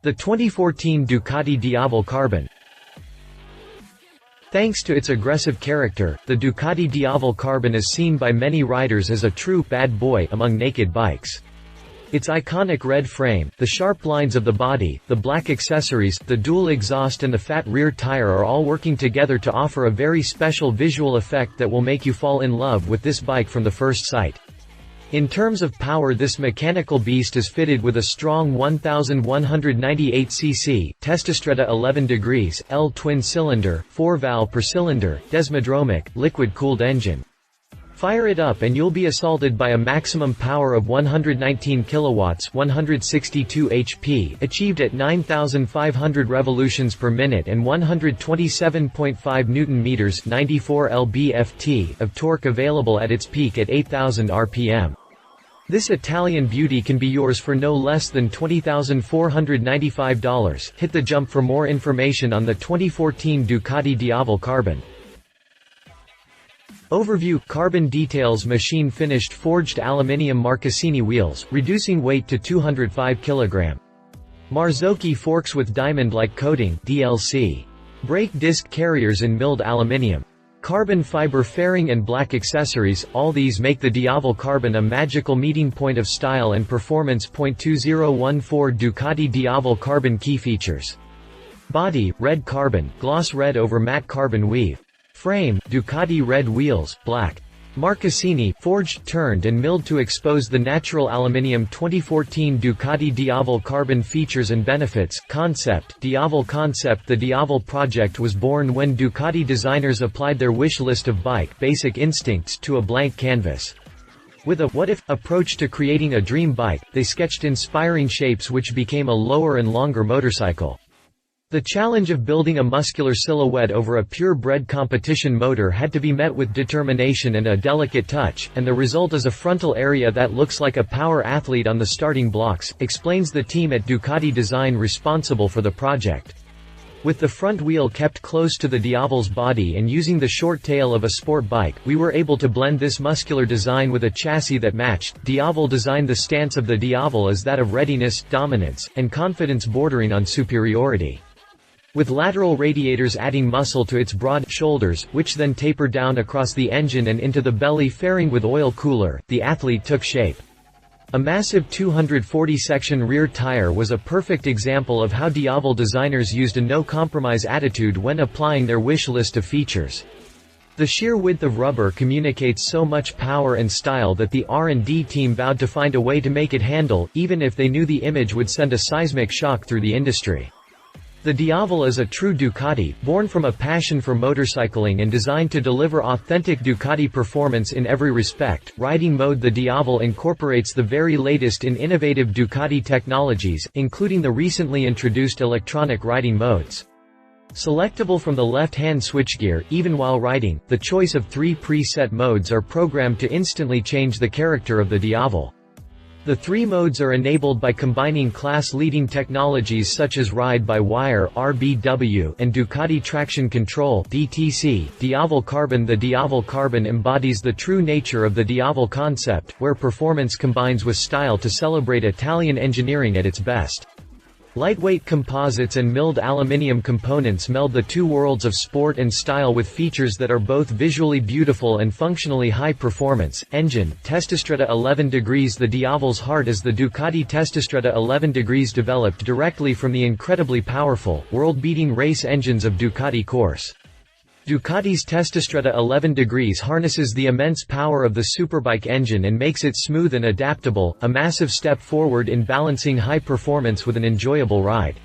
The 2014 Ducati Diavel Carbon. Thanks to its aggressive character, the Ducati Diavel Carbon is seen by many riders as a true bad boy among naked bikes. Its iconic red frame, the sharp lines of the body, the black accessories, the dual exhaust and the fat rear tire are all working together to offer a very special visual effect that will make you fall in love with this bike from the first sight. In terms of power, this mechanical beast is fitted with a strong 1198cc, Testastretta 11 degrees, L twin-cylinder, 4-valve per cylinder, Desmodromic, liquid-cooled engine. Fire it up and you'll be assaulted by a maximum power of 119 kilowatts, 162 HP, achieved at 9,500 revolutions per minute and 127.5 Newton-meters, 94 lb-ft of torque available at its peak at 8,000 rpm. This Italian beauty can be yours for no less than $20,495. Hit the jump for more information on the 2014 Ducati Diavel Carbon. Overview: Carbon details machine finished forged aluminium Marcassini wheels, reducing weight to 205 kg. Marzocchi forks with diamond-like coating DLC. Brake disc carriers in milled aluminium. Carbon fiber fairing and black accessories, all these make the Diavel Carbon a magical meeting point of style and performance. 2014 Ducati Diavel Carbon key features. Body: red carbon, gloss red over matte carbon weave. Frame: Ducati red wheels, black. Marcassini, forged, turned and milled to expose the natural aluminium. 2014 Ducati Diavel Carbon features and benefits. Concept: Diavel concept. The Diavel project was born when Ducati designers applied their wish list of bike basic instincts to a blank canvas. With a what-if approach to creating a dream bike, they sketched inspiring shapes which became a lower and longer motorcycle. The challenge of building a muscular silhouette over a purebred competition motor had to be met with determination and a delicate touch, and the result is a frontal area that looks like a power athlete on the starting blocks, explains the team at Ducati Design responsible for the project. With the front wheel kept close to the Diavel's body and using the short tail of a sport bike, we were able to blend this muscular design with a chassis that matched. Diavel designed: the stance of the Diavel is that of readiness, dominance, and confidence bordering on superiority. With lateral radiators adding muscle to its broad shoulders, which then taper down across the engine and into the belly fairing with oil cooler, the athlete took shape. A massive 240-section rear tire was a perfect example of how Diavel designers used a no-compromise attitude when applying their wish list of features. The sheer width of rubber communicates so much power and style that the R&D team vowed to find a way to make it handle, even if they knew the image would send a seismic shock through the industry. The Diavel is a true Ducati, born from a passion for motorcycling and designed to deliver authentic Ducati performance in every respect. Riding mode: the Diavel incorporates the very latest in innovative Ducati technologies, including the recently introduced electronic riding modes. Selectable from the left-hand switchgear, even while riding, the choice of 3 preset modes are programmed to instantly change the character of the Diavel. The 3 modes are enabled by combining class-leading technologies such as ride-by-wire (RBW) and Ducati Traction Control (DTC). Diavel Carbon: the Diavel Carbon embodies the true nature of the Diavel concept, where performance combines with style to celebrate Italian engineering at its best. Lightweight composites and milled aluminium components meld the two worlds of sport and style with features that are both visually beautiful and functionally high performance. Engine: Testastretta 11 degrees. The Diavel's heart is the Ducati Testastretta 11 degrees, developed directly from the incredibly powerful, world-beating race engines of Ducati Course. Ducati's Testastretta 11 degrees harnesses the immense power of the superbike engine and makes it smooth and adaptable, a massive step forward in balancing high performance with an enjoyable ride.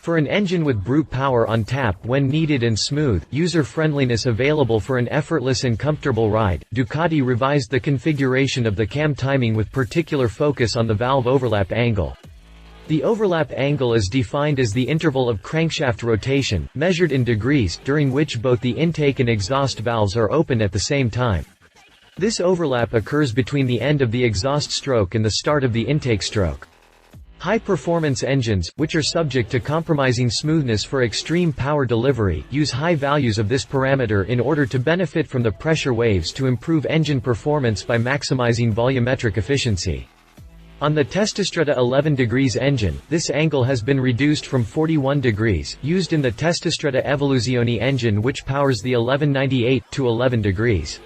For an engine with brute power on tap when needed and smooth user-friendliness available for an effortless and comfortable ride, Ducati revised the configuration of the cam timing with particular focus on the valve overlap angle. The overlap angle is defined as the interval of crankshaft rotation, measured in degrees, during which both the intake and exhaust valves are open at the same time. This overlap occurs between the end of the exhaust stroke and the start of the intake stroke. High-performance engines, which are subject to compromising smoothness for extreme power delivery, use high values of this parameter in order to benefit from the pressure waves to improve engine performance by maximizing volumetric efficiency. On the Testastretta 11 degrees engine, this angle has been reduced from 41 degrees, used in the Testastretta Evoluzione engine which powers the 1198, to 11 degrees.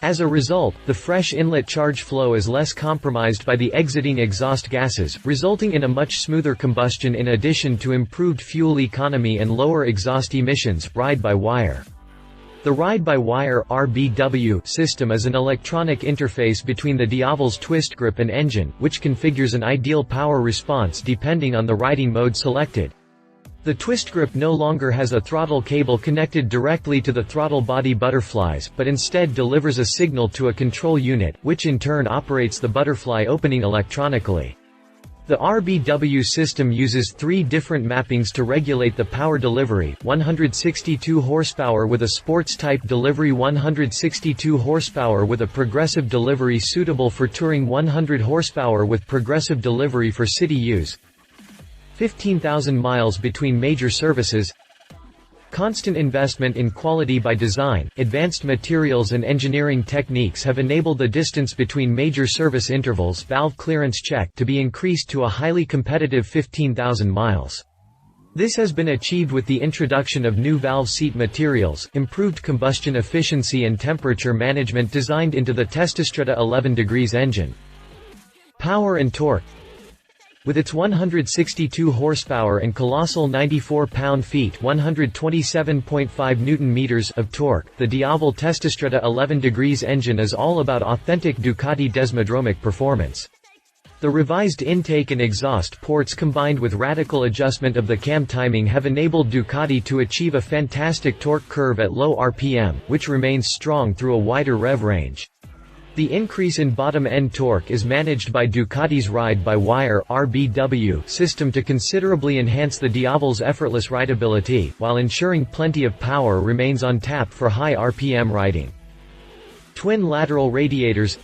As a result, the fresh inlet charge flow is less compromised by the exiting exhaust gases, resulting in a much smoother combustion in addition to improved fuel economy and lower exhaust emissions. Ride-by-wire. The ride-by-wire (RBW) system is an electronic interface between the Diavel's twist grip and engine, which configures an ideal power response depending on the riding mode selected. The twist grip no longer has a throttle cable connected directly to the throttle body butterflies, but instead delivers a signal to a control unit, which in turn operates the butterfly opening electronically. The RBW system uses 3 different mappings to regulate the power delivery: 162 horsepower with a sports-type delivery, 162 horsepower with a progressive delivery suitable for touring, 100 horsepower with progressive delivery for city use, 15,000 miles between major services. Constant investment in quality by design, advanced materials and engineering techniques have enabled the distance between major service intervals valve clearance check to be increased to a highly competitive 15,000 miles. This has been achieved with the introduction of new valve seat materials, improved combustion efficiency and temperature management designed into the Testastretta 11 degrees engine. Power and torque. With its 162 horsepower and colossal 94 pound-feet (127.5 Newton-meters) of torque, the Diavel Testastretta 11 degrees engine is all about authentic Ducati Desmodromic performance. The revised intake and exhaust ports combined with radical adjustment of the cam timing have enabled Ducati to achieve a fantastic torque curve at low RPM, which remains strong through a wider rev range. The increase in bottom-end torque is managed by Ducati's ride-by-wire (RBW) system to considerably enhance the Diavel's effortless rideability, while ensuring plenty of power remains on tap for high RPM riding. Twin lateral radiators.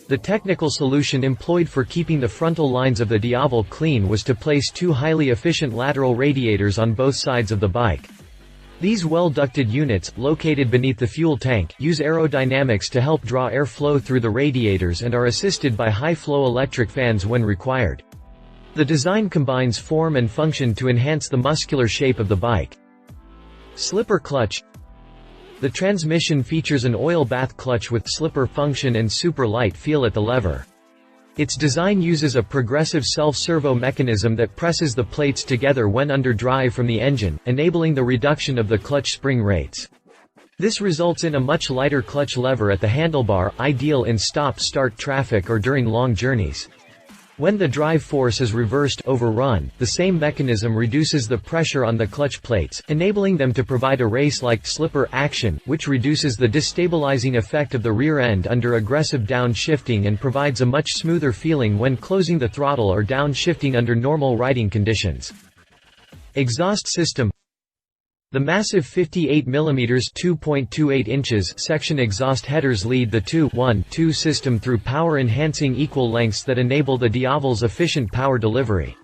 The technical solution employed for keeping the frontal lines of the Diavel clean was to place 2 highly efficient lateral radiators on both sides of the bike. These well-ducted units, located beneath the fuel tank, use aerodynamics to help draw air flow through the radiators and are assisted by high-flow electric fans when required. The design combines form and function to enhance the muscular shape of the bike. Slipper clutch. The transmission features an oil bath clutch with slipper function and super light feel at the lever. Its design uses a progressive self-servo mechanism that presses the plates together when under drive from the engine, enabling the reduction of the clutch spring rates. This results in a much lighter clutch lever at the handlebar, ideal in stop-start traffic or during long journeys. When the drive force is reversed overrun, the same mechanism reduces the pressure on the clutch plates, enabling them to provide a race-like slipper action, which reduces the destabilizing effect of the rear end under aggressive downshifting and provides a much smoother feeling when closing the throttle or downshifting under normal riding conditions. Exhaust system. The massive 58 mm (2.28 inches) section exhaust headers lead the 2-1-2 system through power-enhancing equal lengths that enable the Diavel's efficient power delivery.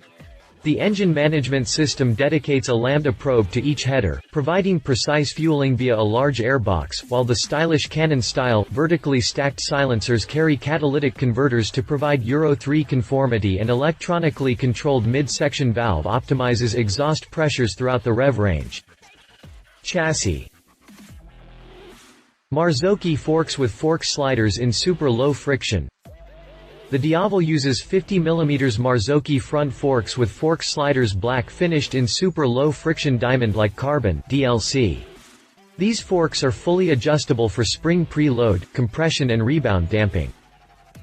The engine management system dedicates a lambda probe to each header, providing precise fueling via a large airbox, while the stylish Canon-style, vertically stacked silencers carry catalytic converters to provide Euro 3 conformity, and electronically controlled mid-section valve optimizes exhaust pressures throughout the rev range. Chassis. Marzocchi forks with fork sliders in super low friction. The Diavel uses 50 mm Marzocchi front forks with fork sliders black finished in super low friction diamond-like carbon (DLC). These forks are fully adjustable for spring preload, compression and rebound damping.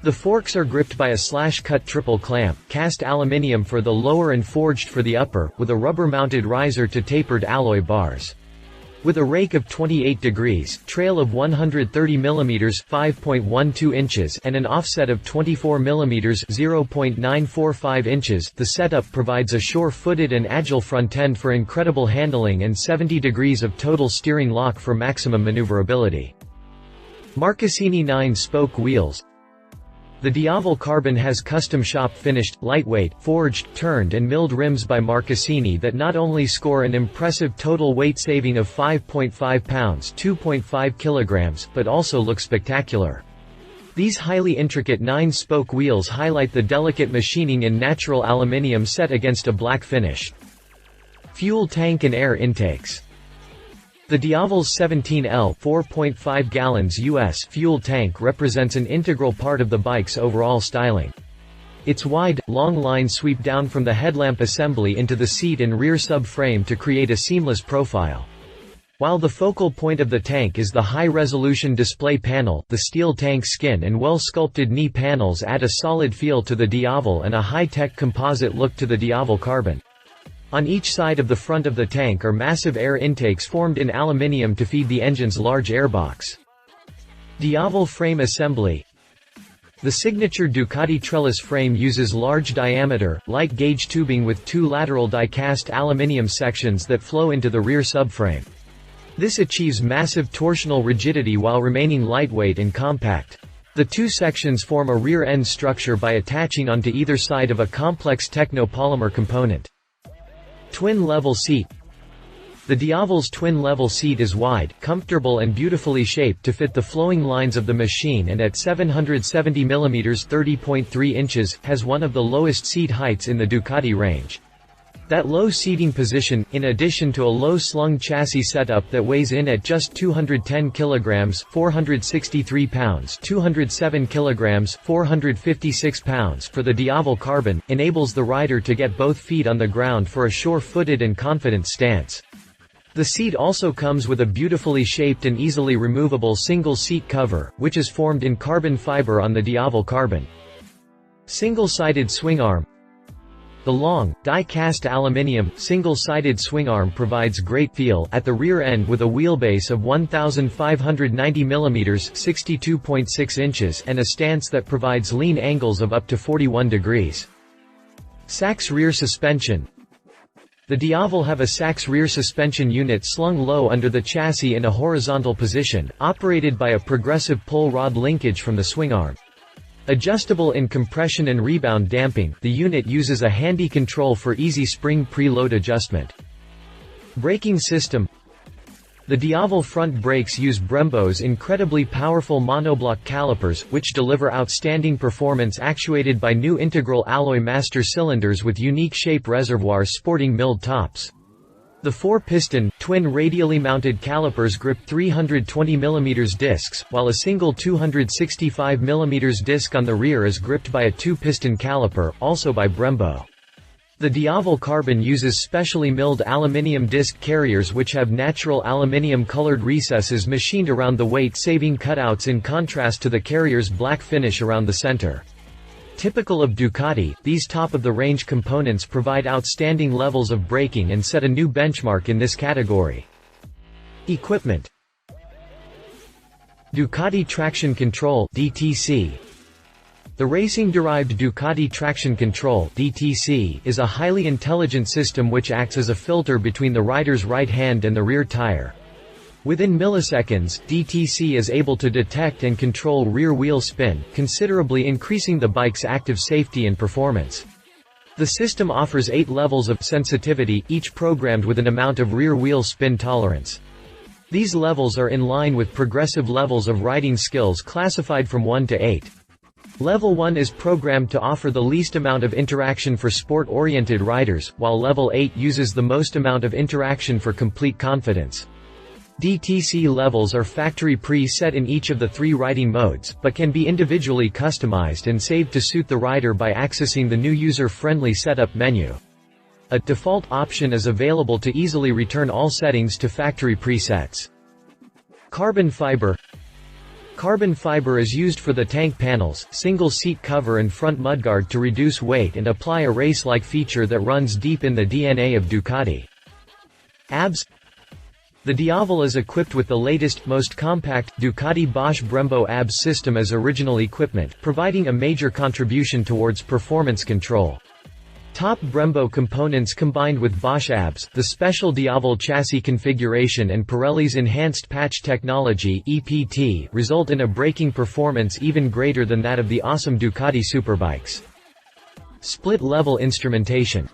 The forks are gripped by a slash-cut triple clamp, cast aluminium for the lower and forged for the upper, with a rubber-mounted riser to tapered alloy bars. With a rake of 28 degrees, trail of 130 mm (5.12 inches) and an offset of 24 mm (0.945 inches), the setup provides a sure-footed and agile front end for incredible handling and 70 degrees of total steering lock for maximum maneuverability. Marcassini 9-spoke wheels. The Diavel Carbon has custom shop-finished, lightweight, forged, turned and milled rims by Marcassini that not only score an impressive total weight saving of 5.5 pounds (2.5 kilograms), but also look spectacular. These highly intricate 9-spoke wheels highlight the delicate machining in natural aluminium set against a black finish. Fuel tank and air intakes. The Diavel's 17L 4.5 gallons US fuel tank represents an integral part of the bike's overall styling. Its wide, long lines sweep down from the headlamp assembly into the seat and rear subframe to create a seamless profile. While the focal point of the tank is the high-resolution display panel, the steel tank skin and well-sculpted knee panels add a solid feel to the Diavel and a high-tech composite look to the Diavel Carbon. On each side of the front of the tank are massive air intakes formed in aluminium to feed the engine's large airbox. Diavel frame assembly. The signature Ducati trellis frame uses large-diameter, light-gauge tubing with two lateral die-cast aluminium sections that flow into the rear subframe. This achieves massive torsional rigidity while remaining lightweight and compact. The two sections form a rear-end structure by attaching onto either side of a complex technopolymer component. Twin-level seat. The Diavel's twin-level seat is wide, comfortable and beautifully shaped to fit the flowing lines of the machine, and at 770 mm (30.3 inches), has one of the lowest seat heights in the Ducati range. That low seating position, in addition to a low-slung chassis setup that weighs in at just 210 kg (463 pounds), 207 kg (456 pounds) for the Diavel Carbon, enables the rider to get both feet on the ground for a sure-footed and confident stance. The seat also comes with a beautifully shaped and easily removable single seat cover, which is formed in carbon fiber on the Diavel Carbon. Single-sided swing arm. The long, die-cast aluminium, single-sided swingarm provides great feel at the rear end with a wheelbase of 1,590 mm (62.6 inches) and a stance that provides lean angles of up to 41 degrees. Sachs rear suspension. The Diavel have a Sachs rear suspension unit slung low under the chassis in a horizontal position, operated by a progressive pull rod linkage from the swingarm. Adjustable in compression and rebound damping, the unit uses a handy control for easy spring preload adjustment. Braking system. The Diavel front brakes use Brembo's incredibly powerful monoblock calipers, which deliver outstanding performance actuated by new integral alloy master cylinders with unique shape reservoirs sporting milled tops. The 4-piston, twin radially mounted calipers grip 320 mm discs, while a single 265 mm disc on the rear is gripped by a 2-piston caliper, also by Brembo. The Diavel Carbon uses specially milled aluminium disc carriers which have natural aluminium-colored recesses machined around the weight-saving cutouts in contrast to the carrier's black finish around the center. Typical of Ducati, these top-of-the-range components provide outstanding levels of braking and set a new benchmark in this category. Equipment. Ducati Traction Control (DTC). The racing-derived Ducati Traction Control (DTC) is a highly intelligent system which acts as a filter between the rider's right hand and the rear tire. Within milliseconds, DTC is able to detect and control rear wheel spin, considerably increasing the bike's active safety and performance. The system offers 8 levels of sensitivity, each programmed with an amount of rear wheel spin tolerance. These levels are in line with progressive levels of riding skills classified from 1 to 8. Level 1 is programmed to offer the least amount of interaction for sport-oriented riders, while Level 8 uses the most amount of interaction for complete confidence. DTC levels are factory pre-set in each of the 3 riding modes, but can be individually customized and saved to suit the rider by accessing the new user-friendly setup menu. A default option is available to easily return all settings to factory presets. Carbon fiber. Carbon fiber is used for the tank panels, single seat cover and front mudguard to reduce weight and apply a race-like feature that runs deep in the DNA of Ducati. ABS. The Diavel is equipped with the latest, most compact, Ducati Bosch Brembo ABS system as original equipment, providing a major contribution towards performance control. Top Brembo components combined with Bosch ABS, the special Diavel chassis configuration and Pirelli's enhanced patch technology (EPT) result in a braking performance even greater than that of the awesome Ducati superbikes. Split-level instrumentation.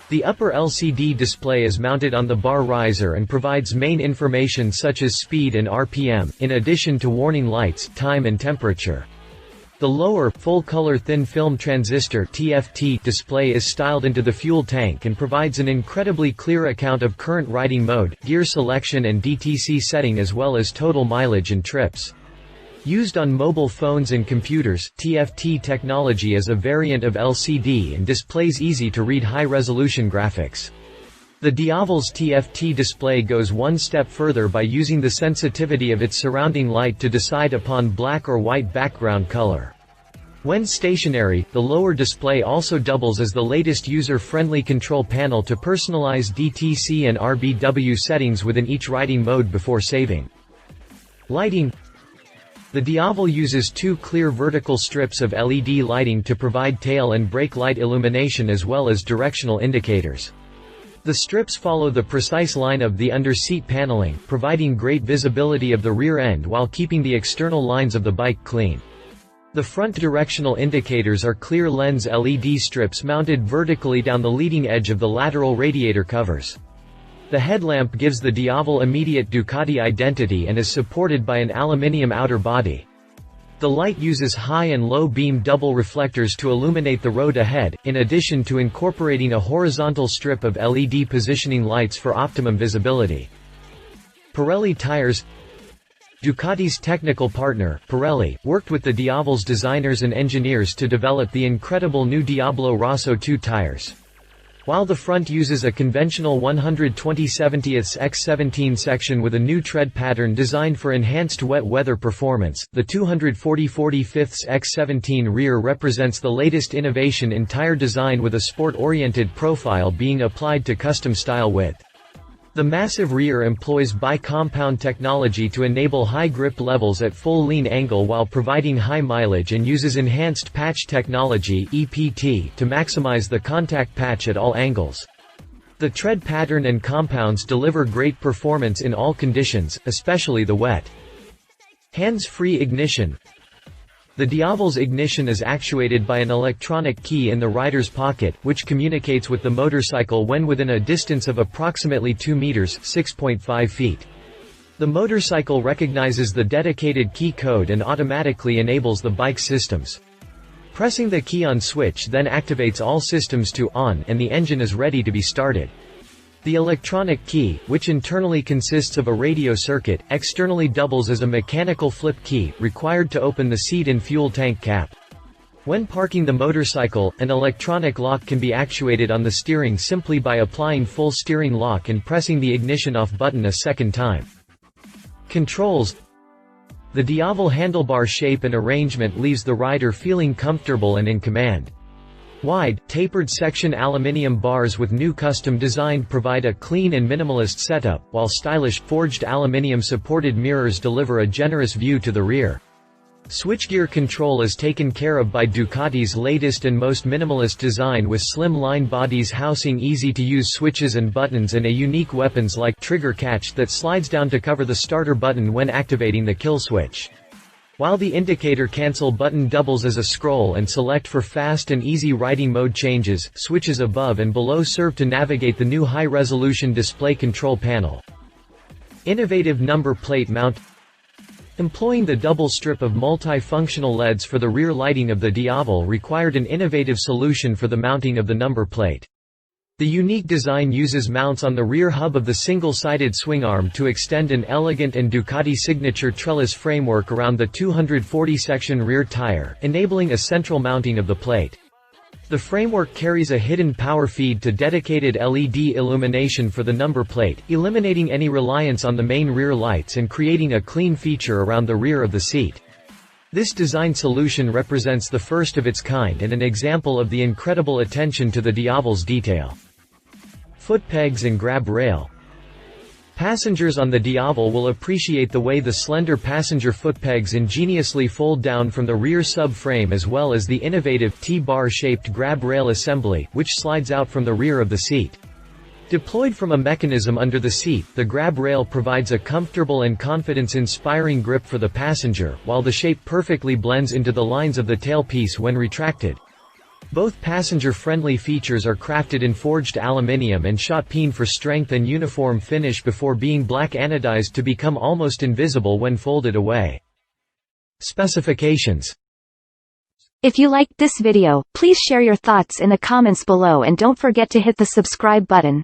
The upper LCD display is mounted on the bar riser and provides main information such as speed and RPM, in addition to warning lights, time and temperature. The lower, full-color thin-film transistor (TFT) display is styled into the fuel tank and provides an incredibly clear account of current riding mode, gear selection and DTC setting as well as total mileage and trips. Used on mobile phones and computers, TFT technology is a variant of LCD and displays easy-to-read high-resolution graphics. The Diavel's TFT display goes one step further by using the sensitivity of its surrounding light to decide upon black or white background color. When stationary, the lower display also doubles as the latest user-friendly control panel to personalize DTC and RBW settings within each riding mode before saving. Lighting. The Diavel uses two clear vertical strips of LED lighting to provide tail and brake light illumination as well as directional indicators. The strips follow the precise line of the under-seat paneling, providing great visibility of the rear end while keeping the external lines of the bike clean. The front directional indicators are clear lens LED strips mounted vertically down the leading edge of the lateral radiator covers. The headlamp gives the Diavel immediate Ducati identity and is supported by an aluminium outer body. The light uses high and low beam double reflectors to illuminate the road ahead, in addition to incorporating a horizontal strip of LED positioning lights for optimum visibility. Pirelli tires. Ducati's technical partner, Pirelli, worked with the Diavel's designers and engineers to develop the incredible new Diablo Rosso 2 tires. While the front uses a conventional 120/70 x17 section with a new tread pattern designed for enhanced wet weather performance, the 240/45 x17 rear represents the latest innovation in tire design with a sport-oriented profile being applied to custom style width. The massive rear employs bi-compound technology to enable high grip levels at full lean angle while providing high mileage and uses enhanced patch technology (EPT) to maximize the contact patch at all angles. The tread pattern and compounds deliver great performance in all conditions, especially the wet. Hands-free ignition. The Diavel's ignition is actuated by an electronic key in the rider's pocket, which communicates with the motorcycle when within a distance of approximately 2 meters (6.5 feet). The motorcycle recognizes the dedicated key code and automatically enables the bike's systems. Pressing the key on switch then activates all systems to on and the engine is ready to be started. The electronic key, which internally consists of a radio circuit, externally doubles as a mechanical flip key, required to open the seat and fuel tank cap. When parking the motorcycle, an electronic lock can be actuated on the steering simply by applying full steering lock and pressing the ignition off button a second time. Controls. The Diavel handlebar shape and arrangement leaves the rider feeling comfortable and in command. Wide, tapered section aluminium bars with new custom design provide a clean and minimalist setup, while stylish, forged aluminium-supported mirrors deliver a generous view to the rear. Switchgear control is taken care of by Ducati's latest and most minimalist design with slim line bodies housing easy-to-use switches and buttons and a unique weapons-like trigger catch that slides down to cover the starter button when activating the kill switch. While the indicator cancel button doubles as a scroll and select for fast and easy riding mode changes, switches above and below serve to navigate the new high-resolution display control panel. Innovative number plate mount. Employing the double strip of multi-functional LEDs for the rear lighting of the Diavel required an innovative solution for the mounting of the number plate. The unique design uses mounts on the rear hub of the single-sided swingarm to extend an elegant and Ducati signature trellis framework around the 240-section rear tire, enabling a central mounting of the plate. The framework carries a hidden power feed to dedicated LED illumination for the number plate, eliminating any reliance on the main rear lights and creating a clean feature around the rear of the seat. This design solution represents the first of its kind and an example of the incredible attention to the Diavel's detail. Foot pegs and grab rail. Passengers on the Diavel will appreciate the way the slender passenger foot pegs ingeniously fold down from the rear subframe as well as the innovative T-bar shaped grab rail assembly, which slides out from the rear of the seat. Deployed from a mechanism under the seat, the grab rail provides a comfortable and confidence-inspiring grip for the passenger, while the shape perfectly blends into the lines of the tailpiece when retracted. Both passenger-friendly features are crafted in forged aluminium and shot peen for strength and uniform finish before being black anodized to become almost invisible when folded away. Specifications. If you liked this video, please share your thoughts in the comments below and don't forget to hit the subscribe button.